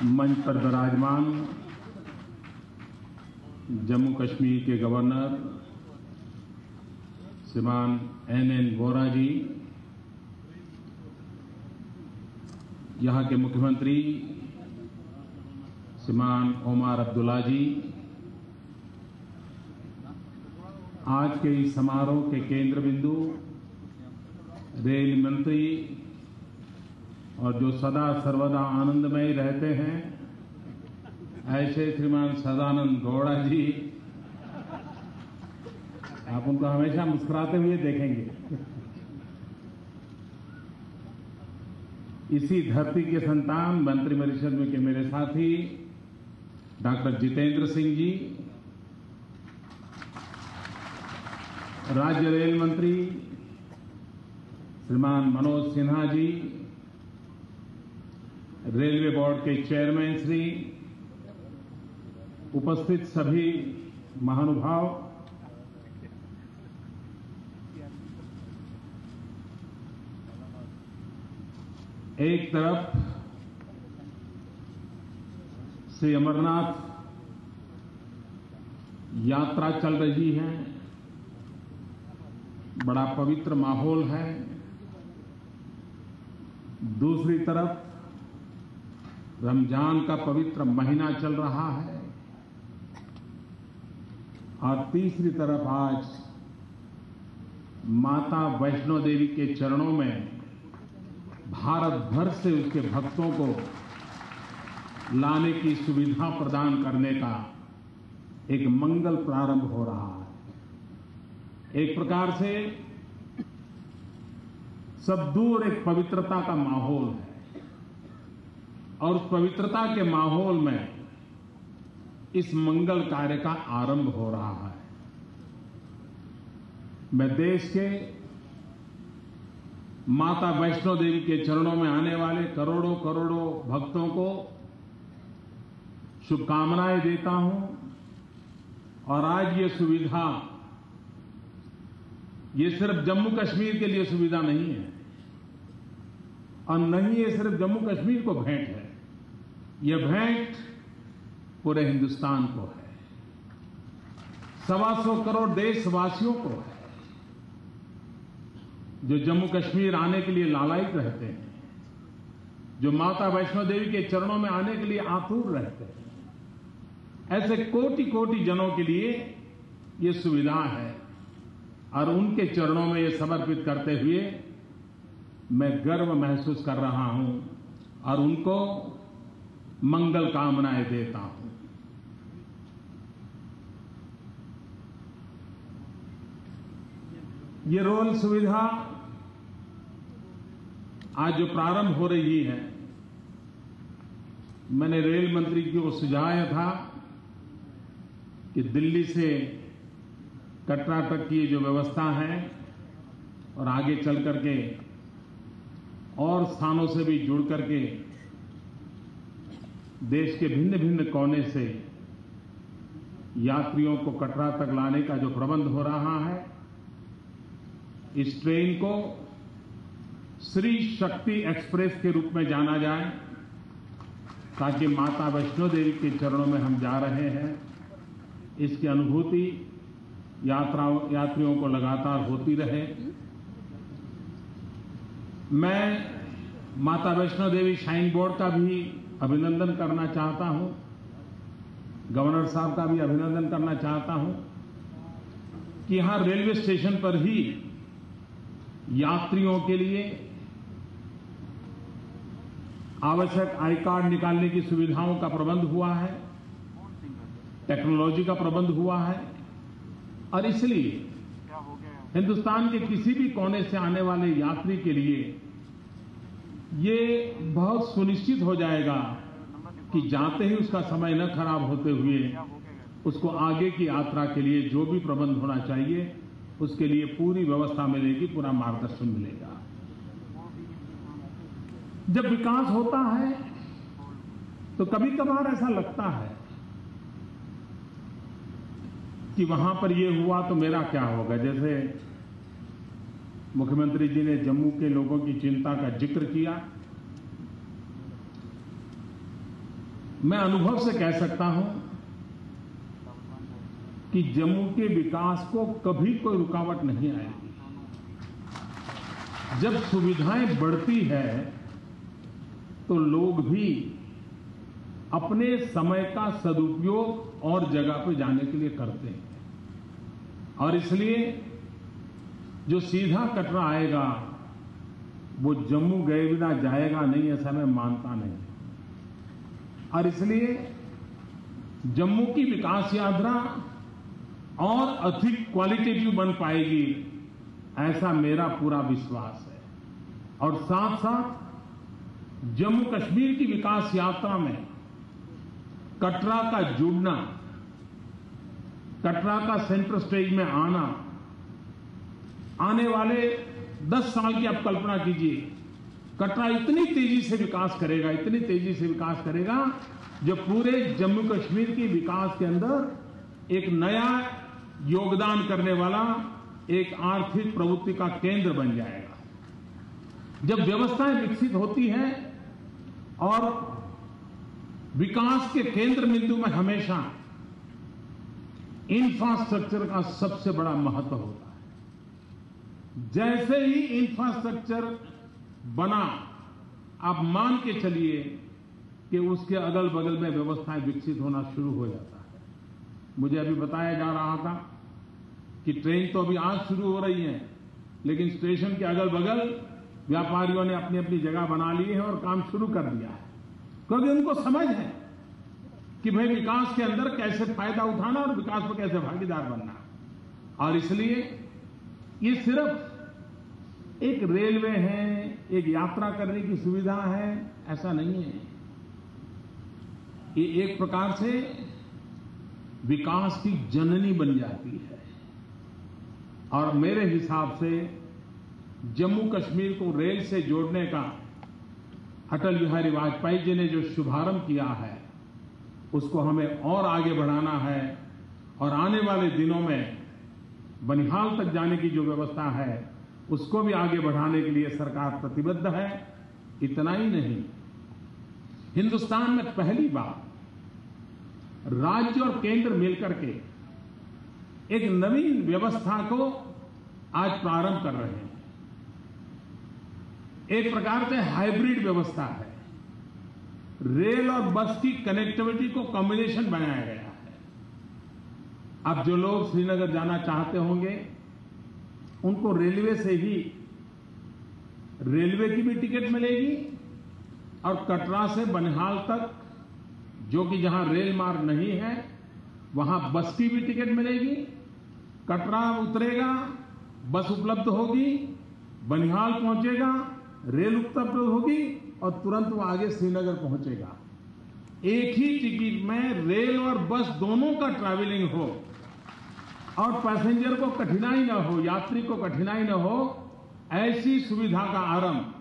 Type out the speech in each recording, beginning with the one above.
मंच पर विराजमान जम्मू कश्मीर के गवर्नर श्रीमान एन वोरा जी, यहाँ के मुख्यमंत्री श्रीमान ओमर अब्दुल्ला जी, आज के इस समारोह के केंद्र बिंदु रेल मंत्री और जो सदा सर्वदा आनंदमय रहते हैं ऐसे श्रीमान सदानंद गौड़ा जी, आप उनको हमेशा मुस्कुराते हुए देखेंगे। इसी धरती के संतान मंत्रिपरिषद में के मेरे साथी डॉक्टर जितेंद्र सिंह जी, राज्य रेल मंत्री श्रीमान मनोज सिन्हा जी, रेलवे बोर्ड के चेयरमैन श्री, उपस्थित सभी महानुभाव, एक तरफ श्री अमरनाथ यात्रा चल रही है, बड़ा पवित्र माहौल है। दूसरी तरफ रमजान का पवित्र महीना चल रहा है और तीसरी तरफ आज माता वैष्णो देवी के चरणों में भारत भर से उसके भक्तों को लाने की सुविधा प्रदान करने का एक मंगल प्रारंभ हो रहा है। एक प्रकार से सब दूर एक पवित्रता का माहौल है और उस पवित्रता के माहौल में इस मंगल कार्य का आरंभ हो रहा है। मैं देश के माता वैष्णो देवी के चरणों में आने वाले करोड़ों करोड़ों भक्तों को शुभकामनाएं देता हूं और आज ये सुविधा ये सिर्फ जम्मू कश्मीर के लिए सुविधा नहीं है और नहीं ये सिर्फ जम्मू कश्मीर को भेंट है, यह भेंट पूरे हिंदुस्तान को है, 125 करोड़ देशवासियों को है जो जम्मू कश्मीर आने के लिए लालायित रहते हैं, जो माता वैष्णो देवी के चरणों में आने के लिए आतुर रहते हैं। ऐसे कोटि कोटि जनों के लिए ये सुविधा है और उनके चरणों में ये समर्पित करते हुए मैं गर्व महसूस कर रहा हूं और उनको मंगल कामनाएं देता हूं। ये रोल सुविधा आज जो प्रारंभ हो रही है, मैंने रेल मंत्री को सुझाया था कि दिल्ली से कटरा तक की जो व्यवस्था है और आगे चल करके और स्थानों से भी जुड़ करके देश के भिन्न भिन्न कोने से यात्रियों को कटरा तक लाने का जो प्रबंध हो रहा है, इस ट्रेन को श्री शक्ति एक्सप्रेस के रूप में जाना जाए ताकि माता वैष्णो देवी के चरणों में हम जा रहे हैं, इसकी अनुभूति यात्रियों को लगातार होती रहे। मैं माता वैष्णो देवी श्राइन बोर्ड का भी अभिनंदन करना चाहता हूं, गवर्नर साहब का भी अभिनंदन करना चाहता हूं कि यहां रेलवे स्टेशन पर ही यात्रियों के लिए आवश्यक आई कार्ड निकालने की सुविधाओं का प्रबंध हुआ है, टेक्नोलॉजी का प्रबंध हुआ है और इसलिए हिंदुस्तान के किसी भी कोने से आने वाले यात्री के लिए ये बहुत सुनिश्चित हो जाएगा कि जाते ही उसका समय न खराब होते हुए उसको आगे की यात्रा के लिए जो भी प्रबंध होना चाहिए उसके लिए पूरी व्यवस्था मिलेगी, पूरा मार्गदर्शन मिलेगा। जब विकास होता है तो कभी कभार ऐसा लगता है कि वहां पर ये हुआ तो मेरा क्या होगा। जैसे मुख्यमंत्री जी ने जम्मू के लोगों की चिंता का जिक्र किया, मैं अनुभव से कह सकता हूं कि जम्मू के विकास को कभी कोई रुकावट नहीं आएगी। जब सुविधाएं बढ़ती है तो लोग भी अपने समय का सदुपयोग और जगह पर जाने के लिए करते हैं, और इसलिए जो सीधा कटरा आएगा वो जम्मू गए बिना जाएगा नहीं, ऐसा मैं मानता नहीं। और इसलिए जम्मू की विकास यात्रा और अधिक क्वालिटेटिव बन पाएगी, ऐसा मेरा पूरा विश्वास है। और साथ साथ जम्मू कश्मीर की विकास यात्रा में कटरा का जुड़ना, कटरा का सेंटर स्टेज में आना, आने वाले 10 साल की आप कल्पना कीजिए, कटरा इतनी तेजी से विकास करेगा, इतनी तेजी से विकास करेगा, जो पूरे जम्मू कश्मीर के विकास के अंदर एक नया योगदान करने वाला एक आर्थिक प्रवृत्ति का केंद्र बन जाएगा। जब व्यवस्थाएं विकसित होती हैं और विकास के केंद्र बिंदु में हमेशा इंफ्रास्ट्रक्चर का सबसे बड़ा महत्व होता है। जैसे ही इंफ्रास्ट्रक्चर बना, आप मान के चलिए कि उसके अगल बगल में व्यवस्थाएं विकसित होना शुरू हो जाता है। मुझे अभी बताया जा रहा था कि ट्रेन तो अभी आज शुरू हो रही है, लेकिन स्टेशन के अगल बगल व्यापारियों ने अपनी अपनी जगह बना ली है और काम शुरू कर दिया है, क्योंकि उनको समझ है कि भाई विकास के अंदर कैसे फायदा उठाना और विकास में कैसे भागीदार बनना। और इसलिए ये सिर्फ एक रेलवे है, एक यात्रा करने की सुविधा है, ऐसा नहीं है। ये एक प्रकार से विकास की जननी बन जाती है। और मेरे हिसाब से जम्मू कश्मीर को रेल से जोड़ने का अटल बिहारी वाजपेयी जी ने जो शुभारंभ किया है, उसको हमें और आगे बढ़ाना है। और आने वाले दिनों में बनिहाल तक जाने की जो व्यवस्था है, उसको भी आगे बढ़ाने के लिए सरकार प्रतिबद्ध है। इतना ही नहीं, हिंदुस्तान में पहली बार राज्य और केंद्र मिलकर के एक नवीन व्यवस्था को आज प्रारंभ कर रहे हैं। एक प्रकार से हाइब्रिड व्यवस्था है। रेल और बस की कनेक्टिविटी को कॉम्बिनेशन बनाया गया है। अब जो लोग श्रीनगर जाना चाहते होंगे, उनको रेलवे से ही, रेलवे की भी टिकट मिलेगी और कटरा से बनिहाल तक, जो कि जहां रेल मार्ग नहीं है, वहां बस की भी टिकट मिलेगी। कटरा उतरेगा, बस उपलब्ध होगी, बनिहाल पहुंचेगा, रेल उपलब्ध होगी और तुरंत वो आगे श्रीनगर पहुंचेगा। एक ही टिकट में रेल और बस दोनों का ट्रैवलिंग हो और पैसेंजर को कठिनाई न हो, यात्री को कठिनाई न हो, ऐसी सुविधा का आरंभ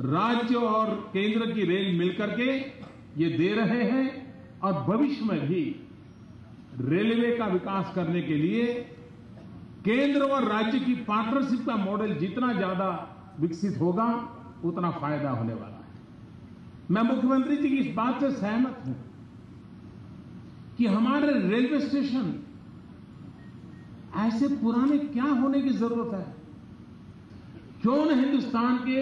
राज्य और केंद्र की रेल मिलकर के ये दे रहे हैं। और भविष्य में भी रेलवे का विकास करने के लिए केंद्र और राज्य की पार्टनरशिप का मॉडल जितना ज्यादा विकसित होगा, उतना फायदा होने वाला है। मैं मुख्यमंत्री जी की इस बात से सहमत हूं कि हमारे रेलवे स्टेशन ऐसे पुराने क्या होने की जरूरत है। क्यों न हिंदुस्तान के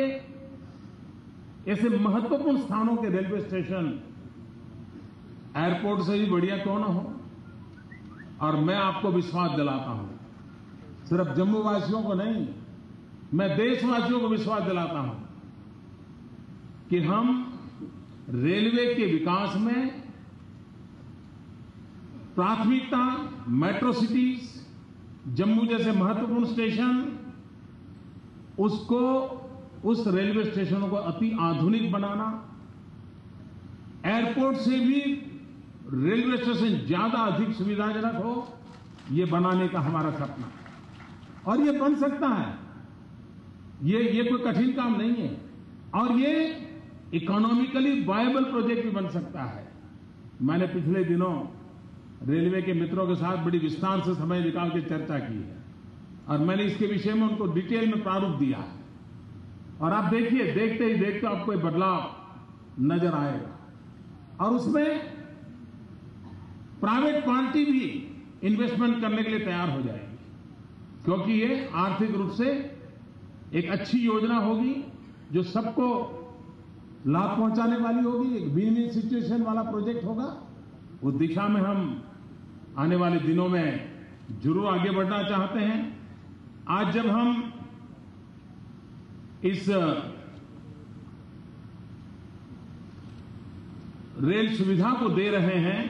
ऐसे महत्वपूर्ण स्थानों के रेलवे स्टेशन एयरपोर्ट से भी बढ़िया क्यों ना हो। और मैं आपको विश्वास दिलाता हूं, सिर्फ जम्मू वासियों को नहीं, मैं देशवासियों को विश्वास दिलाता हूं कि हम रेलवे के विकास में प्राथमिकता मेट्रो सिटीज, जम्मू जैसे महत्वपूर्ण स्टेशन, उसको, उस रेलवे स्टेशनों को अति आधुनिक बनाना, एयरपोर्ट से भी रेलवे स्टेशन ज्यादा अधिक सुविधाजनक हो, ये बनाने का हमारा सपना है। और ये बन सकता है, ये कोई कठिन काम नहीं है। और ये इकोनॉमिकली वायबल प्रोजेक्ट भी बन सकता है। मैंने पिछले दिनों रेलवे के मित्रों के साथ बड़ी विस्तार से समय निकाल के चर्चा की है और मैंने इसके विषय में उनको डिटेल में प्रारूप दिया है। और आप देखिए, देखते ही देखते आपको बदलाव नजर आएगा। और उसमें प्राइवेट पार्टी भी इन्वेस्टमेंट करने के लिए तैयार हो जाएगी, क्योंकि ये आर्थिक रूप से एक अच्छी योजना होगी जो सबको लाभ पहुंचाने वाली होगी, एक विन विन सिचुएशन वाला प्रोजेक्ट होगा। उस दिशा में हम आने वाले दिनों में जरूर आगे बढ़ना चाहते हैं। आज जब हम इस रेल सुविधा को दे रहे हैं,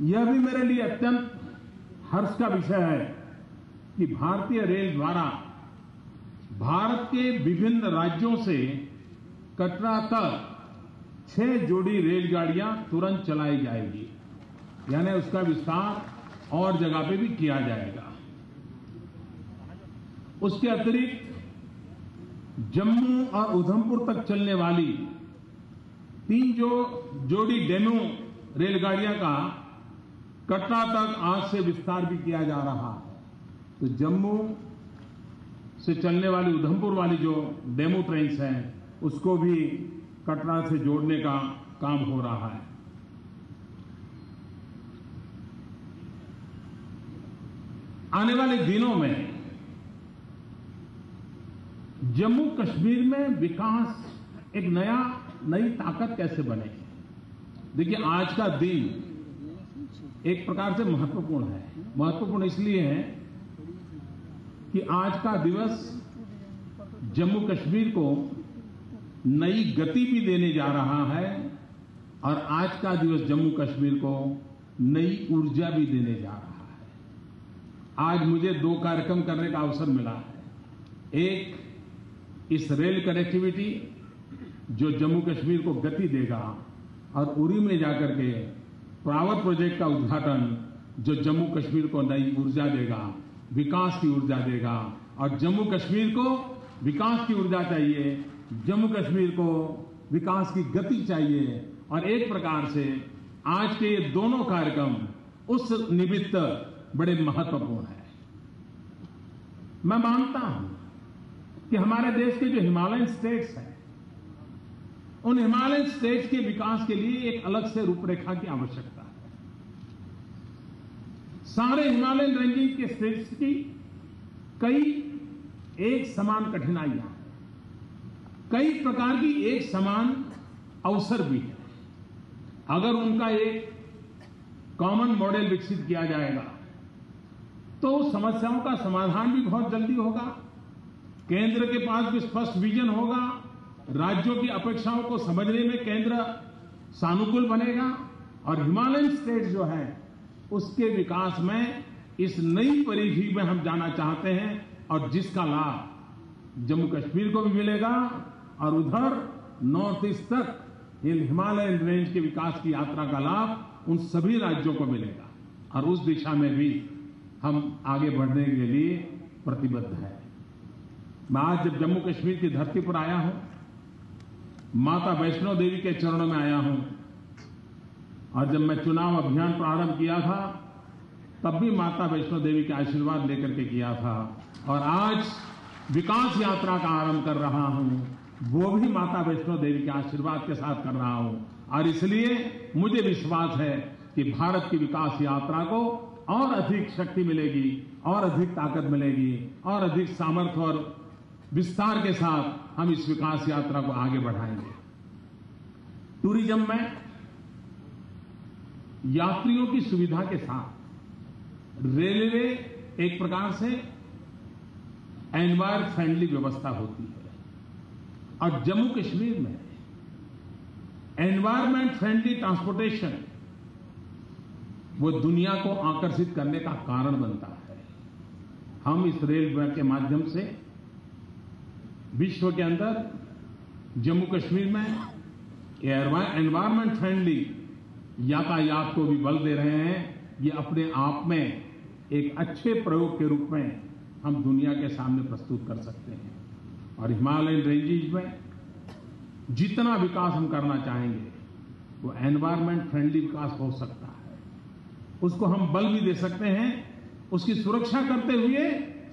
यह भी मेरे लिए अत्यंत हर्ष का विषय है कि भारतीय रेल द्वारा भारत के विभिन्न राज्यों से कटरा तक 6 जोड़ी रेलगाड़ियां तुरंत चलाई जाएगी, यानी उसका विस्तार और जगह पे भी किया जाएगा। उसके अतिरिक्त जम्मू और उधमपुर तक चलने वाली 3 जोड़ी डेमू रेलगाड़ियां का कटरा तक आज से विस्तार भी किया जा रहा है। तो जम्मू से चलने वाली उधमपुर वाली जो डेमू ट्रेन्स हैं उसको भी कटरा से जोड़ने का काम हो रहा है। आने वाले दिनों में जम्मू कश्मीर में विकास एक नई ताकत कैसे बने। देखिए, आज का दिन एक प्रकार से महत्वपूर्ण है। महत्वपूर्ण इसलिए है कि आज का दिवस जम्मू कश्मीर को नई गति भी देने जा रहा है और आज का दिवस जम्मू कश्मीर को नई ऊर्जा भी देने जा रहा है। आज मुझे 2 कार्यक्रम करने का अवसर मिला है। एक, इस रेल कनेक्टिविटी जो जम्मू कश्मीर को गति देगा, और उरी में जाकर के पावर प्रोजेक्ट का उद्घाटन जो जम्मू कश्मीर को नई ऊर्जा देगा, विकास की ऊर्जा देगा। और जम्मू कश्मीर को विकास की ऊर्जा चाहिए, जम्मू कश्मीर को विकास की गति चाहिए। और एक प्रकार से आज के ये दोनों कार्यक्रम उस निमित्त बड़े महत्वपूर्ण हैं। मैं मानता हूं कि हमारे देश के जो हिमालयन स्टेट्स हैं, उन हिमालयन स्टेट्स के विकास के लिए एक अलग से रूपरेखा की आवश्यकता है। सारे हिमालयन रेंजेस के स्टेट्स की कई एक समान कठिनाइयां हैं, कई प्रकार की एक समान अवसर भी है। अगर उनका एक कॉमन मॉडल विकसित किया जाएगा तो समस्याओं का समाधान भी बहुत जल्दी होगा। केंद्र के पास भी स्पष्ट विजन होगा, राज्यों की अपेक्षाओं को समझने में केंद्र सानुकूल बनेगा और हिमालयन स्टेट जो है उसके विकास में इस नई परिधि में हम जाना चाहते हैं और जिसका लाभ जम्मू कश्मीर को भी मिलेगा और उधर नॉर्थ ईस्ट तक हिमालयन रेंज के विकास की यात्रा का लाभ उन सभी राज्यों को मिलेगा। और उस दिशा में भी हम आगे बढ़ने के लिए प्रतिबद्ध हैं। मैं आज जब जम्मू कश्मीर की धरती पर आया हूं, माता वैष्णो देवी के चरणों में आया हूं, और जब मैं चुनाव अभियान प्रारंभ किया था तब भी माता वैष्णो देवी के आशीर्वाद लेकर के किया था, और आज विकास यात्रा का आरंभ कर रहा हूं वो भी माता वैष्णो देवी के आशीर्वाद के साथ कर रहा हूं। और इसलिए मुझे विश्वास है कि भारत की विकास यात्रा को और अधिक शक्ति मिलेगी, और अधिक ताकत मिलेगी, और अधिक सामर्थ्य और विस्तार के साथ हम इस विकास यात्रा को आगे बढ़ाएंगे। टूरिज्म में यात्रियों की सुविधा के साथ रेलवे एक प्रकार से एनवायरमेंट फ्रेंडली व्यवस्था होती है, और जम्मू कश्मीर में एनवायरमेंट फ्रेंडली ट्रांसपोर्टेशन वो दुनिया को आकर्षित करने का कारण बनता है। हम इस रेलवे के माध्यम से विश्व के अंदर जम्मू कश्मीर में एनवायरमेंट फ्रेंडली यातायात को भी बल दे रहे हैं। ये अपने आप में एक अच्छे प्रयोग के रूप में हम दुनिया के सामने प्रस्तुत कर सकते हैं। और हिमालयन रेंजेस में जितना विकास हम करना चाहेंगे वो एनवायरमेंट फ्रेंडली विकास हो सकता है, उसको हम बल भी दे सकते हैं, उसकी सुरक्षा करते हुए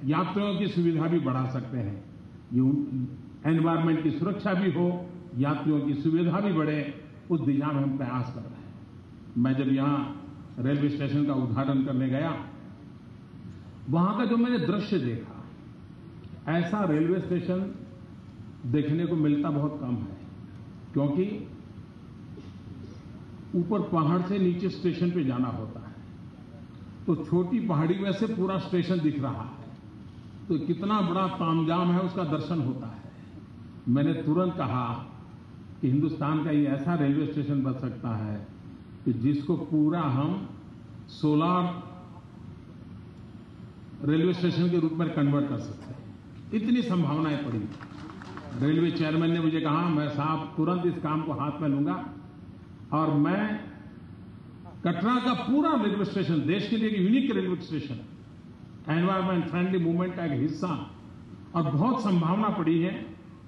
यात्रियों की सुविधा भी बढ़ा सकते हैं। ये एनवायरमेंट की सुरक्षा भी हो, यात्रियों की सुविधा भी बढ़े, उस दिशा में हम प्रयास कर रहे हैं। मैं जब यहाँ रेलवे स्टेशन का उद्घाटन करने गया, वहां का जो मैंने दृश्य देखा, ऐसा रेलवे स्टेशन देखने को मिलता बहुत कम है, क्योंकि ऊपर पहाड़ से नीचे स्टेशन पे जाना होता है, तो छोटी पहाड़ी में से पूरा स्टेशन दिख रहा है, तो कितना बड़ा तामझाम है उसका दर्शन होता है। मैंने तुरंत कहा कि हिंदुस्तान का ये ऐसा रेलवे स्टेशन बन सकता है कि जिसको पूरा हम सोलर रेलवे स्टेशन के रूप में कन्वर्ट कर सकते हैं। इतनी संभावनाएं पड़ी। रेलवे चेयरमैन ने मुझे कहा, मैं साहब तुरंत इस काम को हाथ में लूंगा और मैं कटरा का पूरा रेलवे स्टेशन, देश के लिए एक unique railway station, environment friendly movement का एक हिस्सा, और बहुत संभावना पड़ी है।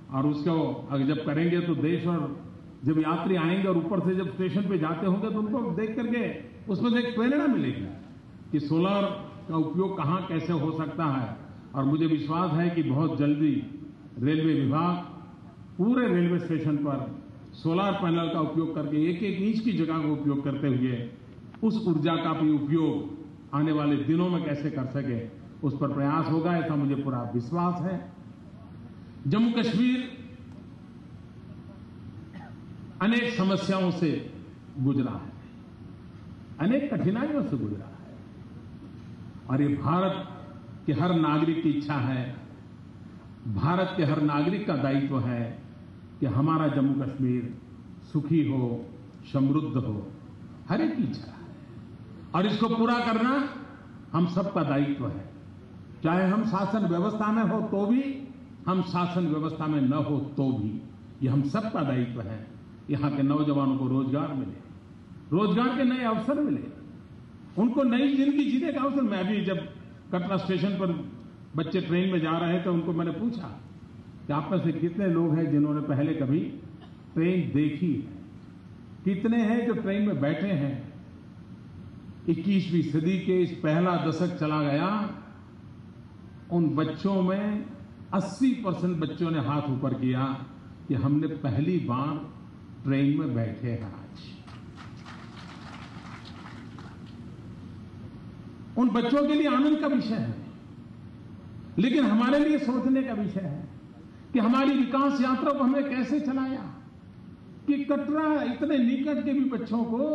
और उसको अगर जब करेंगे तो देश, और जब यात्री आएंगे और ऊपर से जब स्टेशन पे जाते होंगे तो उनको देख करके उसमें से एक प्रेरणा मिलेगी कि सोलर का उपयोग कहां कैसे हो सकता है। और मुझे विश्वास है कि बहुत जल्दी रेलवे विभाग पूरे रेलवे स्टेशन पर सोलर पैनल का उपयोग करके एक एक इंच की जगह का उपयोग करते हुए उस ऊर्जा का भी उपयोग आने वाले दिनों में कैसे कर सके, उस पर प्रयास होगा, ऐसा मुझे पूरा विश्वास है। जम्मू कश्मीर अनेक समस्याओं से गुजरा है, अनेक कठिनाइयों से गुजरा है, और ये भारत के हर नागरिक की इच्छा है, भारत के हर नागरिक का दायित्व है कि हमारा जम्मू कश्मीर सुखी हो, समृद्ध हो, हर एक की इच्छा है, और इसको पूरा करना हम सबका दायित्व है। चाहे हम शासन व्यवस्था में हो तो भी, हम शासन व्यवस्था में न हो तो भी, ये हम सबका दायित्व है। यहाँ के नौजवानों को रोजगार मिले, रोजगार के नए अवसर मिले, उनको नई जिंदगी जीने का अवसर। मैं भी जब कटरा स्टेशन पर बच्चे ट्रेन में जा रहे थे, उनको मैंने पूछा कि आप में से कितने लोग हैं जिन्होंने पहले कभी ट्रेन देखी है, कितने हैं जो ट्रेन में बैठे हैं। 21वीं सदी के इस पहला दशक चला गया, उन बच्चों में 80% बच्चों ने हाथ ऊपर किया कि हमने पहली बार ट्रेन में बैठे हैं। आज उन बच्चों के लिए आनंद का विषय है, लेकिन हमारे लिए सोचने का विषय है कि हमारी विकास यात्रा को हमने कैसे चलाया कि कटरा इतने निकट के भी बच्चों को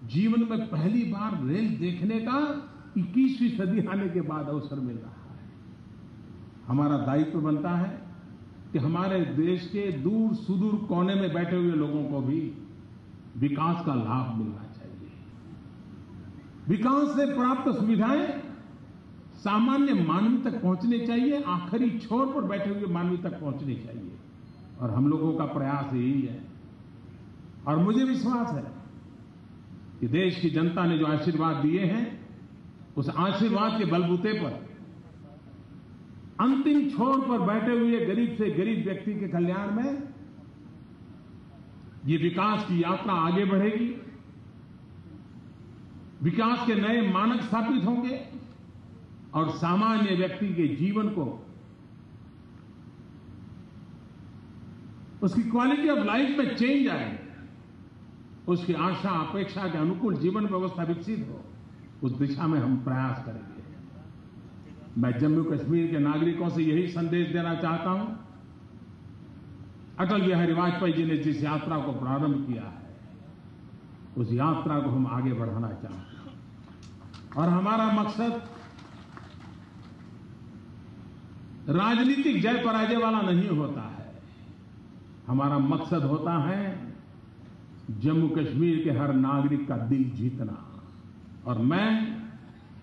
जीवन में पहली बार रेल देखने का 21वीं सदी आने के बाद अवसर मिल रहा है। हमारा दायित्व बनता है कि हमारे देश के दूर सुदूर कोने में बैठे हुए लोगों को भी विकास का लाभ मिलना चाहिए। विकास से प्राप्त सुविधाएं सामान्य मानव तक पहुंचनी चाहिए, आखिरी छोर पर बैठे हुए मानव तक पहुंचनी चाहिए, और हम लोगों का प्रयास यही है। और मुझे विश्वास है कि देश की जनता ने जो आशीर्वाद दिए हैं, उस आशीर्वाद के बलबूते पर अंतिम छोर पर बैठे हुए गरीब से गरीब व्यक्ति के कल्याण में ये विकास की यात्रा आगे बढ़ेगी, विकास के नए मानक स्थापित होंगे, और सामान्य व्यक्ति के जीवन को, उसकी क्वालिटी ऑफ लाइफ में चेंज आए, उसकी आशा अपेक्षा के अनुकूल जीवन व्यवस्था विकसित हो, उस दिशा में हम प्रयास करेंगे। मैं जम्मू कश्मीर के नागरिकों से यही संदेश देना चाहता हूं, अटल बिहारी वाजपेयी जी ने जिस यात्रा को प्रारंभ किया है, उस यात्रा को हम आगे बढ़ाना चाहते हैं। और हमारा मकसद राजनीतिक जय पराजय वाला नहीं होता है, हमारा मकसद होता है जम्मू कश्मीर के हर नागरिक का दिल जीतना। और मैं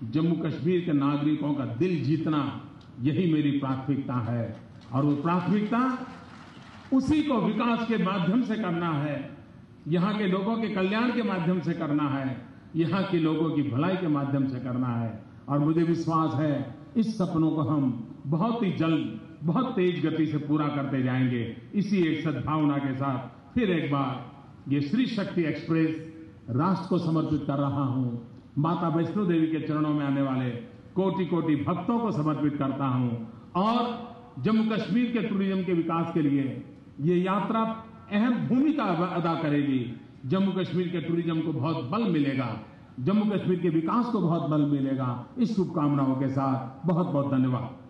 जम्मू कश्मीर के नागरिकों का दिल जीतना, यही मेरी प्राथमिकता है, और वो प्राथमिकता उसी को विकास के माध्यम से करना है, यहाँ के लोगों के कल्याण के माध्यम से करना है, यहाँ के लोगों की भलाई के माध्यम से करना है। और मुझे विश्वास है इस सपनों को हम बहुत ही जल्द, बहुत तेज गति से पूरा करते जाएंगे। इसी एक सद्भावना के साथ फिर एक बार ये श्री शक्ति एक्सप्रेस राष्ट्र को समर्पित कर रहा हूं, माता वैष्णो देवी के चरणों में आने वाले कोटि कोटि भक्तों को समर्पित करता हूं, और जम्मू कश्मीर के टूरिज्म के विकास के लिए ये यात्रा अहम भूमिका अदा करेगी। जम्मू कश्मीर के टूरिज्म को बहुत बल मिलेगा, जम्मू कश्मीर के विकास को बहुत बल मिलेगा। इस शुभकामनाओं के साथ बहुत बहुत धन्यवाद।